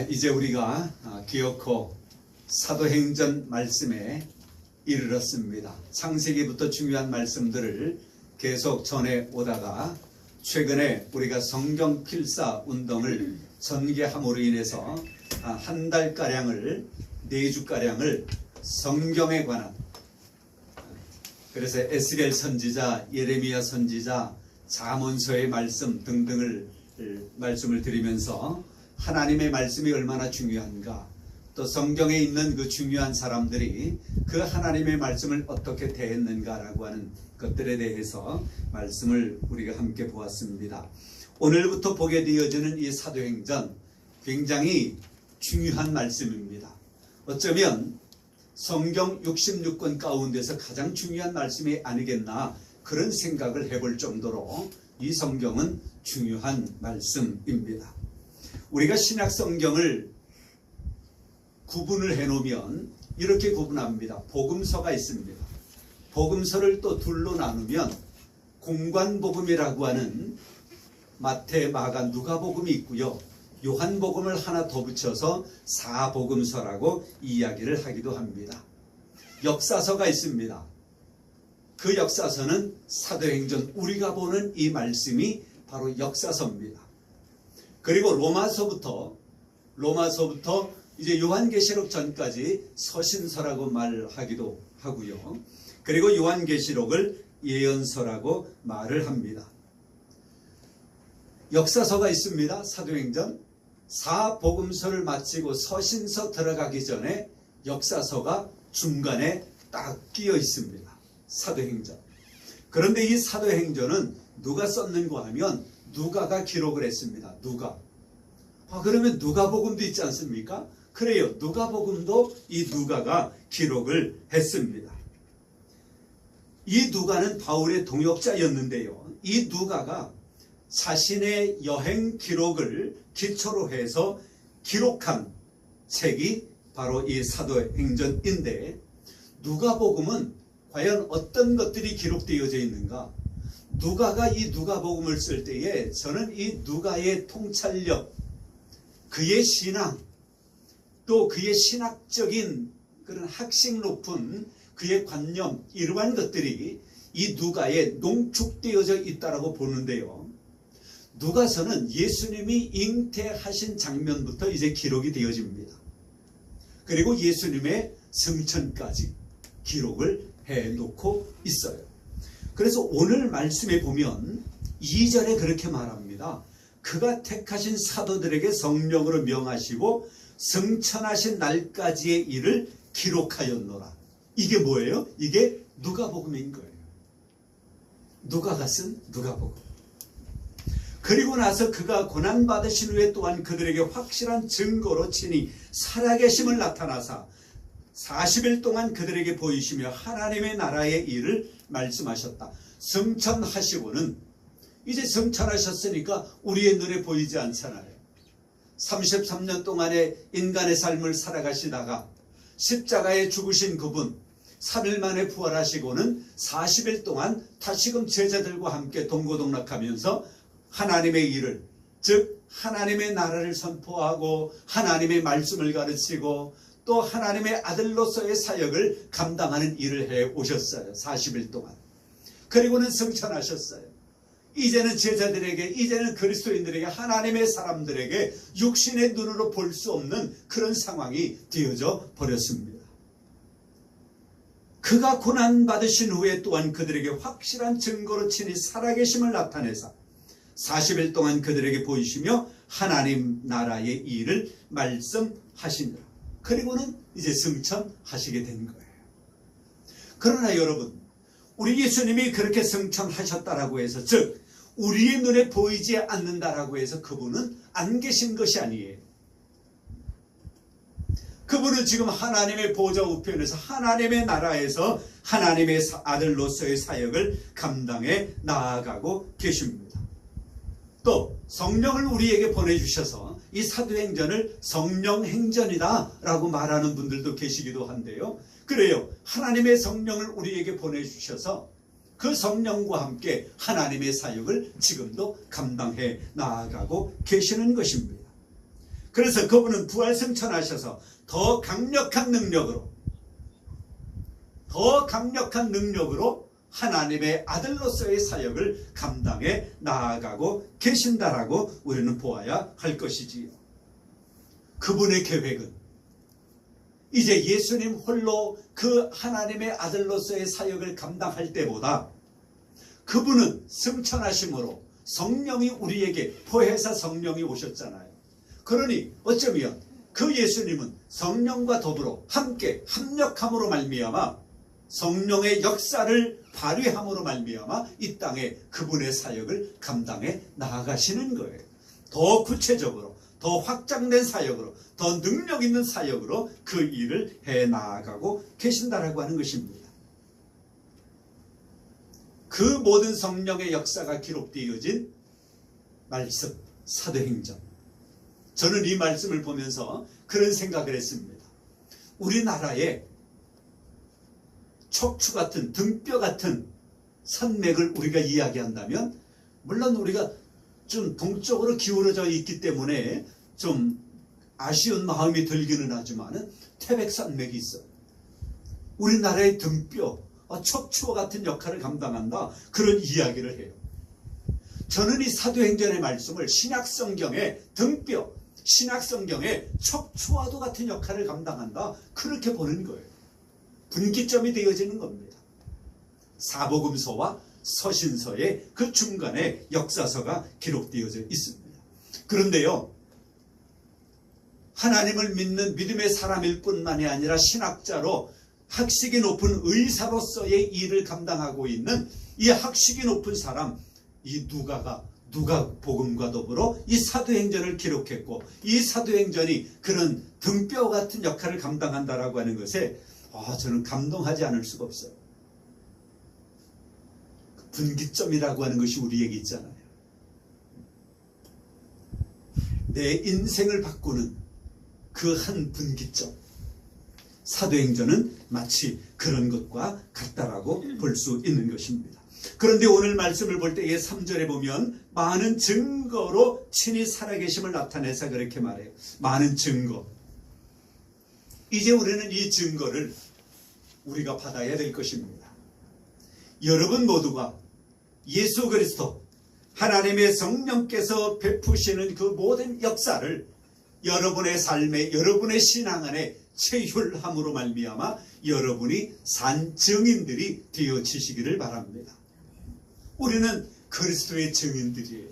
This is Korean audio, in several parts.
이제 우리가 기어코 사도행전 말씀에 이르렀습니다. 창세기부터 중요한 말씀들을 계속 전해 오다가 최근에 우리가 성경 필사 운동을 전개함으로 인해서 한 달가량을 4주가량을 성경에 관한, 그래서 에스겔 선지자, 예레미야 선지자, 잠언서의 말씀 등등을 말씀을 드리면서 하나님의 말씀이 얼마나 중요한가, 또 성경에 있는 그 중요한 사람들이 그 하나님의 말씀을 어떻게 대했는가라고 하는 것들에 대해서 말씀을 우리가 함께 보았습니다. 오늘부터 보게 되어지는 이 사도행전 굉장히 중요한 말씀입니다. 어쩌면 성경 66권 가운데서 가장 중요한 말씀이 아니겠나 그런 생각을 해볼 정도로 이 성경은 중요한 말씀입니다. 우리가 신약 성경을 구분을 해놓으면 이렇게 구분합니다. 복음서가 있습니다. 복음서를 또 둘로 나누면 공관복음이라고 하는 마태, 마가, 누가복음이 있고요. 요한복음을 하나 더 붙여서 사복음서라고 이야기를 하기도 합니다. 역사서가 있습니다. 그 역사서는 사도행전, 우리가 보는 이 말씀이 바로 역사서입니다. 그리고 로마서부터 이제 요한계시록 전까지 서신서라고 말하기도 하고요. 그리고 요한계시록을 예언서라고 말을 합니다. 역사서가 있습니다. 사도행전. 사복음서를 마치고 서신서 들어가기 전에 역사서가 중간에 딱 끼어 있습니다. 사도행전. 그런데 이 사도행전은 누가 썼는가 하면 누가가 기록을 했습니다. 누가. 그러면 누가복음도 있지 않습니까? 그래요. 누가복음도 이 누가가 기록을 했습니다. 이 누가는 바울의 동역자였는데요. 이 누가가 자신의 여행 기록을 기초로 해서 기록한 책이 바로 이 사도행전인데, 누가복음은 과연 어떤 것들이 기록되어져 있는가? 누가가 이 누가복음을 쓸 때에 저는 이 누가의 통찰력, 그의 신앙, 또 그의 신학적인 그런 학식 높은 그의 관념, 이러한 것들이 이 누가에 농축되어져 있다라고 보는데요. 누가서는 예수님이 잉태하신 장면부터 이제 기록이 되어집니다. 그리고 예수님의 승천까지 기록을 해놓고 있어요. 그래서 오늘 말씀에 보면 2절에 그렇게 말합니다. 그가 택하신 사도들에게 성령으로 명하시고 승천하신 날까지의 일을 기록하였노라. 이게 뭐예요? 이게 누가복음인 거예요. 누가가 쓴 누가복음. 그리고 나서 그가 고난받으신 후에 또한 그들에게 확실한 증거로 친히 살아계심을 나타나사 40일 동안 그들에게 보이시며 하나님의 나라의 일을 말씀하셨다. 승천하시고는, 이제 승천하셨으니까 우리의 눈에 보이지 않잖아요. 33년 동안의 인간의 삶을 살아가시다가 십자가에 죽으신 그분 3일 만에 부활하시고는 40일 동안 다시금 제자들과 함께 동고동락하면서 하나님의 일을, 즉 하나님의 나라를 선포하고 하나님의 말씀을 가르치고 또 하나님의 아들로서의 사역을 감당하는 일을 해 오셨어요. 40일 동안. 그리고는 승천하셨어요. 이제는 제자들에게, 이제는 그리스도인들에게, 하나님의 사람들에게 육신의 눈으로 볼 수 없는 그런 상황이 되어져 버렸습니다. 그가 고난받으신 후에 또한 그들에게 확실한 증거로 친히 살아계심을 나타내사 40일 동안 그들에게 보이시며 하나님 나라의 일을 말씀하시니라. 그리고는 이제 승천하시게 된 거예요. 그러나 여러분, 우리 예수님이 그렇게 승천하셨다라고 해서, 즉 우리의 눈에 보이지 않는다라고 해서 그분은 안 계신 것이 아니에요. 그분은 지금 하나님의 보좌 우편에서 하나님의 나라에서 하나님의 아들로서의 사역을 감당해 나아가고 계십니다. 또 성령을 우리에게 보내주셔서 이 사도행전을 성령행전이다 라고 말하는 분들도 계시기도 한데요. 그래요. 하나님의 성령을 우리에게 보내주셔서 그 성령과 함께 하나님의 사역을 지금도 감당해 나아가고 계시는 것입니다. 그래서 그분은 부활 승천하셔서 더 강력한 능력으로 하나님의 아들로서의 사역을 감당해 나아가고 계신다라고 우리는 보아야 할 것이지요. 그분의 계획은 이제 예수님 홀로 그 하나님의 아들로서의 사역을 감당할 때보다 그분은 승천하심으로 성령이 우리에게 보혜사 성령이 오셨잖아요. 그러니 어쩌면 그 예수님은 성령과 더불어 함께 합력함으로 말미암아 성령의 역사를 발휘함으로 말미암아 이 땅에 그분의 사역을 감당해 나아가시는 거예요. 더 구체적으로, 더 확장된 사역으로, 더 능력 있는 사역으로 그 일을 해 나아가고 계신다라고 하는 것입니다. 그 모든 성령의 역사가 기록되어진 말씀, 사도행전. 저는 이 말씀을 보면서 그런 생각을 했습니다. 우리나라에 척추 같은, 등뼈 같은 산맥을 우리가 이야기한다면, 물론 우리가 좀 동쪽으로 기울어져 있기 때문에 좀 아쉬운 마음이 들기는 하지만 태백산맥이 있어요. 우리나라의 등뼈, 척추와 같은 역할을 감당한다, 그런 이야기를 해요. 저는 이 사도행전의 말씀을 신약성경의 등뼈, 신약성경의 척추와도 같은 역할을 감당한다, 그렇게 보는 거예요. 분기점이 되어지는 겁니다. 사복음서와 서신서의 그 중간에 역사서가 기록되어져 있습니다. 그런데요, 하나님을 믿는 믿음의 사람일 뿐만이 아니라 신학자로 학식이 높은 의사로서의 일을 감당하고 있는 이 학식이 높은 사람, 이 누가복음과 더불어 이 사도행전을 기록했고, 이 사도행전이 그런 등뼈 같은 역할을 감당한다라고 하는 것에 저는 감동하지 않을 수가 없어요. 분기점이라고 하는 것이 우리에게 있잖아요. 내 인생을 바꾸는 그 한 분기점, 사도행전은 마치 그런 것과 같다라고 볼 수 있는 것입니다. 그런데 오늘 말씀을 볼 때의 3절에 보면 많은 증거로 친히 살아계심을 나타내서 그렇게 말해요. 많은 증거. 이제 우리는 이 증거를 우리가 받아야 될 것입니다. 여러분 모두가 예수 그리스도, 하나님의 성령께서 베푸시는 그 모든 역사를 여러분의 삶에, 여러분의 신앙 안에 체휼함으로 말미암아 여러분이 산 증인들이 되어지시기를 바랍니다. 우리는 그리스도의 증인들이에요.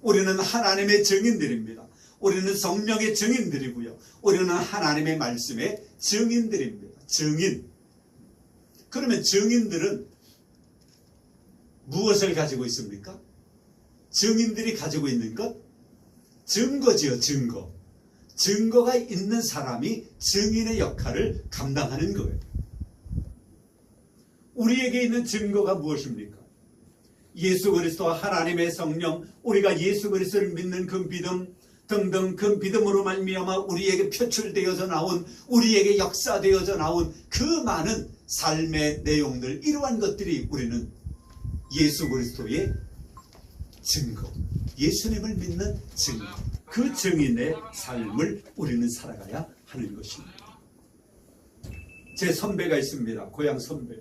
우리는 하나님의 증인들입니다. 우리는 성령의 증인들이고요. 우리는 하나님의 말씀의 증인들입니다. 증인. 그러면 증인들은 무엇을 가지고 있습니까? 증인들이 가지고 있는 것? 증거지요, 증거. 증거가 있는 사람이 증인의 역할을 감당하는 거예요. 우리에게 있는 증거가 무엇입니까? 예수 그리스도와 하나님의 성령, 우리가 예수 그리스도를 믿는 그 믿음 등등, 그 믿음으로 말미암아 우리에게 표출되어져 나온, 우리에게 역사되어져 나온 그 많은 삶의 내용들, 이러한 것들이 우리는 예수 그리스도의 증거, 예수님을 믿는 증거, 그 증인의 삶을 우리는 살아가야 하는 것입니다. 제 선배가 있습니다. 고향 선배.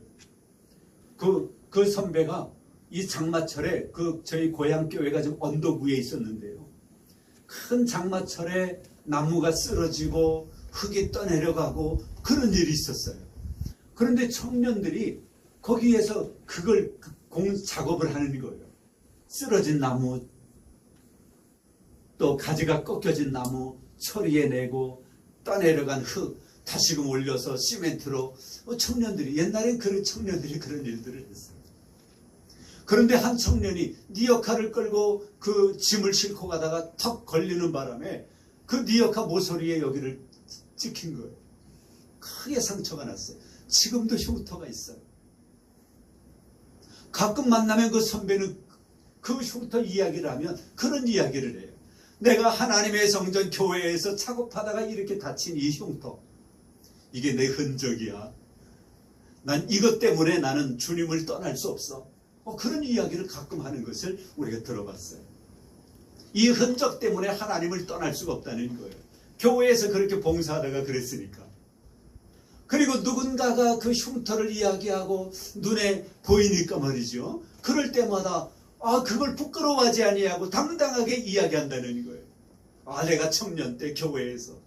그 선배가 이 장마철에 저희 고향 교회가 좀 언덕 위에 있었는데요. 큰 장마철에 나무가 쓰러지고 흙이 떠내려가고 그런 일이 있었어요. 그런데 청년들이 거기에서 그걸 작업을 하는 거예요. 쓰러진 나무, 또 가지가 꺾여진 나무 처리해내고 떠내려간 흙 다시금 올려서 시멘트로, 청년들이, 옛날엔 그런 청년들이 그런 일들을 했어요. 그런데 한 청년이 니어카를 끌고 그 짐을 싣고 가다가 턱 걸리는 바람에 그 니어카 모서리에 여기를 찍힌 거예요. 크게 상처가 났어요. 지금도 흉터가 있어요. 가끔 만나면 그 선배는 그 흉터 이야기를 하면 그런 이야기를 해요. 내가 하나님의 성전 교회에서 작업하다가 이렇게 다친 이 흉터, 이게 내 흔적이야. 난 이것 때문에 나는 주님을 떠날 수 없어. 그런 이야기를 가끔 하는 것을 우리가 들어봤어요. 이 흔적 때문에 하나님을 떠날 수가 없다는 거예요. 교회에서 그렇게 봉사하다가 그랬으니까. 그리고 누군가가 그 흉터를 이야기하고 눈에 보이니까 말이죠. 그럴 때마다 그걸 부끄러워하지 아니하고 당당하게 이야기한다는 거예요. 내가 청년 때 교회에서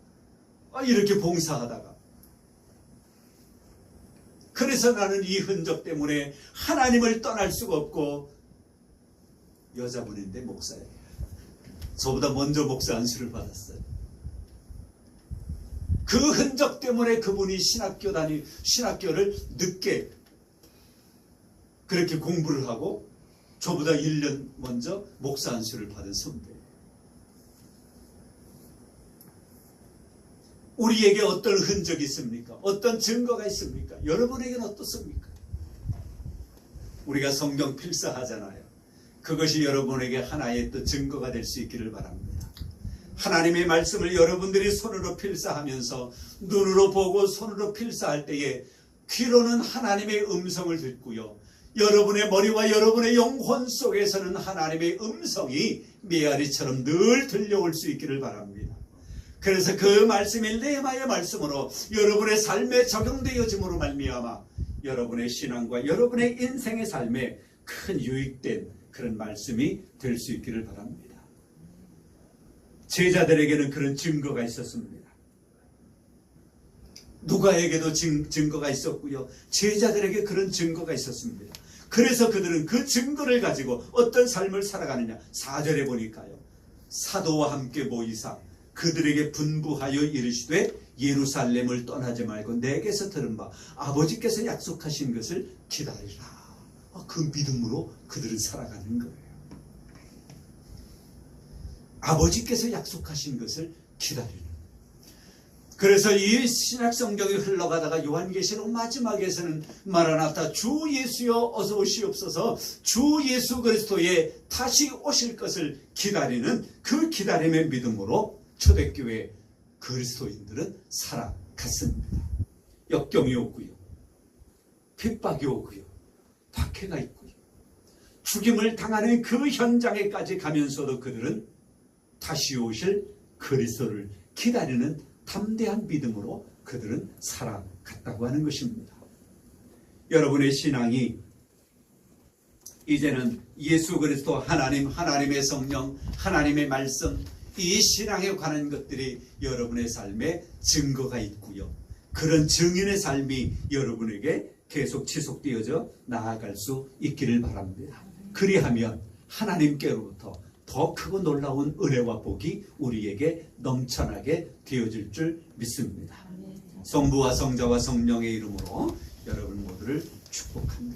이렇게 봉사하다가. 그래서 나는 이 흔적 때문에 하나님을 떠날 수가 없고, 여자분인데 목사예요. 저보다 먼저 목사 안수를 받았어요. 그 흔적 때문에 그분이 신학교를 늦게 그렇게 공부를 하고 저보다 1년 먼저 목사 안수를 받은 선배예요. 우리에게 어떤 흔적이 있습니까? 어떤 증거가 있습니까? 여러분에게는 어떻습니까? 우리가 성경 필사하잖아요. 그것이 여러분에게 하나의 또 증거가 될 수 있기를 바랍니다. 하나님의 말씀을 여러분들이 손으로 필사하면서 눈으로 보고 손으로 필사할 때에 귀로는 하나님의 음성을 듣고요. 여러분의 머리와 여러분의 영혼 속에서는 하나님의 음성이 메아리처럼 늘 들려올 수 있기를 바랍니다. 그래서 그 말씀이 레마의 말씀으로 여러분의 삶에 적용되어짐으로 말미암아 여러분의 신앙과 여러분의 인생의 삶에 큰 유익된 그런 말씀이 될 수 있기를 바랍니다. 제자들에게는 그런 증거가 있었습니다. 누가에게도 증거가 있었고요. 제자들에게 그런 증거가 있었습니다. 그래서 그들은 그 증거를 가지고 어떤 삶을 살아가느냐. 4절에 보니까요. 사도와 함께 모이사 그들에게 분부하여 이르시되 예루살렘을 떠나지 말고 내게서 들은 바 아버지께서 약속하신 것을 기다리라. 그 믿음으로 그들은 살아가는 거예요. 아버지께서 약속하신 것을 기다리는. 그래서 이 신약성경이 흘러가다가 요한계시록 마지막에서는 마라나타 주 예수여 어서 오시옵소서, 주 예수 그리스도의 다시 오실 것을 기다리는 그 기다림의 믿음으로 초대교회 그리스도인들은 살아갔습니다. 역경이 오고요, 핍박이 오고요, 박해가 있고요, 죽임을 당하는 그 현장에까지 가면서도 그들은 다시 오실 그리스도를 기다리는 담대한 믿음으로 그들은 살아갔다고 하는 것입니다. 여러분의 신앙이 이제는 예수 그리스도, 하나님, 하나님의 성령, 하나님의 말씀, 이 신앙에 관한 것들이 여러분의 삶에 증거가 있고요. 그런 증인의 삶이 여러분에게 계속 지속되어져 나아갈 수 있기를 바랍니다. 그리하면 하나님께로부터 더 크고 놀라운 은혜와 복이 우리에게 넘쳐나게 되어질 줄 믿습니다. 성부와 성자와 성령의 이름으로 여러분 모두를 축복합니다.